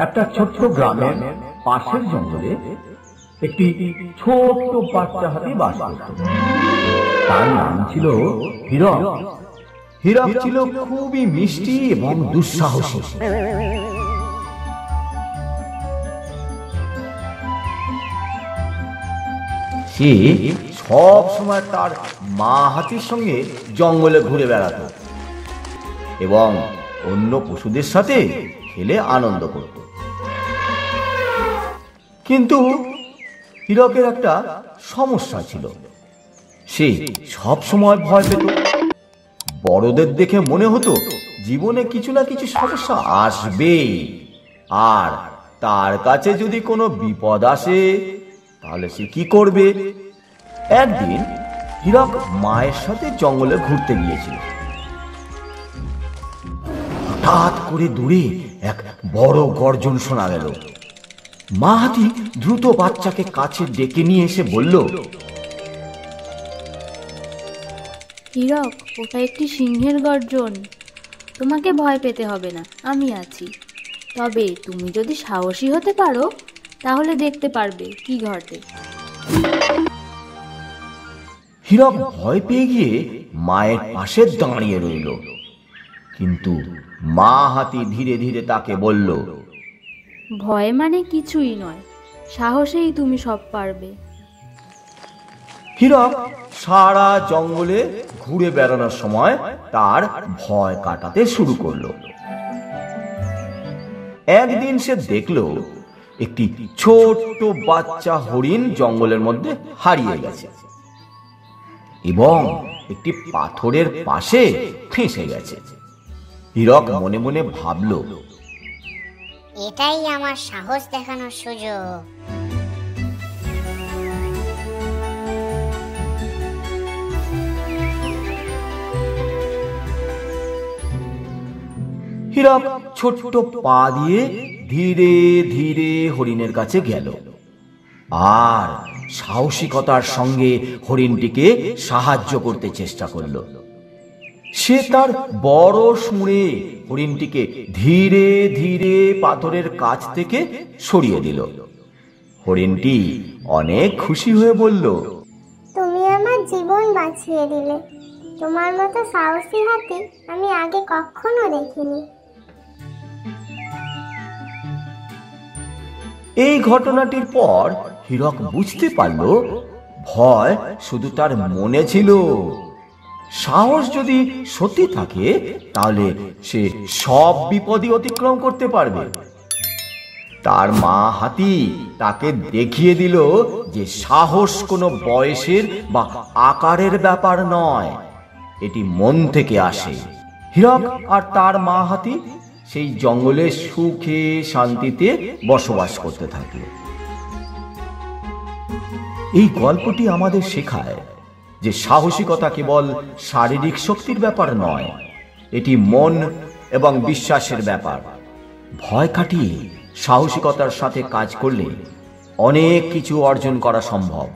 একটা ছোট্ট গ্রামের পাশের জঙ্গলে একটি ছোট্ট বাচ্চা হাতি বাস করত। তার নাম ছিল হীরক। হীরক ছিল খুবই মিষ্টি এবং দুঃসাহসী। সে সব সময় তার মা হাতির সঙ্গে জঙ্গলে ঘুরে বেড়াতো এবং অন্য পশুদের সাথে খেলে আনন্দ করত। কিন্তু হীরকের একটা সমস্যা ছিল, সে সব সময় ভয় পেত। বড়দের দেখে মনে হতো জীবনে কিছু না কিছু সমস্যা আসবে, আর তার কাছে যদি কোনো বিপদ আসে তাহলে সে কি করবে। একদিন হীরক মায়ের সাথে জঙ্গলে ঘুরতে গিয়েছিল। হঠাৎ করে দূরে এক বড় গর্জন শোনা গেল। মা হাতি দ্রুত বাচ্চাকে কাছে ডেকে নিয়ে এসে বলল, হীরক, ওটা একটি সিংহের গর্জন। তোমাকে ভয় পেতে হবে না, আমি আছি। তবে তুমি যদি সাহসী হতে পারো তাহলে দেখতে পারবে কি ঘটে। হীরক ভয় পেয়ে গিয়ে মায়ের পাশে দাঁড়িয়ে রইল, কিন্তু মা হাতি ধীরে ধীরে তাকে বলল, ভয় মানে কিছুই নয়, সাহসেই তুমি সব পারবে। হীরক সারা জঙ্গলে ঘুরে বেড়ানোর সময় তার ভয় কাটাতে শুরু করলো। একদিন সে দেখলো একটি ছোট্ট বাচ্চা হরিণ জঙ্গলের মধ্যে হারিয়ে গেছে এবং একটি পাথরের পাশে ফেঁসে গেছে। হীরক মনে মনে ভাবল, এটাই আমার সাহস দেখানোর সুযোগ। হীরক ছোট্ট পা দিয়ে ধীরে ধীরে হরিণের কাছে গেল আর সাহসিকতার সঙ্গে হরিণটিকে সাহায্য করতে চেষ্টা করল। সে তার বড় সুঁড়ে হরিণটিকে ধীরে ধীরে পাথরের কাছ থেকে সরিয়ে দিল। হরিণটি অনেক খুশি হয়ে বলল, তুমি আমার জীবন বাঁচিয়ে দিলে। তোমার মতো সাহসী হাতি আমি আগে কখনো দেখিনি। এই ঘটনাটির পর হীরক বুঝতে পারল ভয় শুধু তার মনে ছিল। সাহস যদি সত্যি থাকে তাহলে সে সব বিপদই অতিক্রম করতে পারবে। তার মা হাতি তাকে দেখিয়ে দিল যে সাহস কোনো বয়সের বা আকারের ব্যাপার নয়, এটি মন থেকে আসে। হীরক আর তার মা হাতি সেই জঙ্গলে সুখে শান্তিতে বসবাস করতে থাকলো। এই গল্পটি আমাদের শেখায় যে সাহসিকতা কেবল শারীরিক শক্তির ব্যাপার নয়, এটি মন এবং বিশ্বাসের ব্যাপার। ভয় কাটিয়ে সাহসিকতার সাথে কাজ করলে অনেক কিছু অর্জন করা সম্ভব।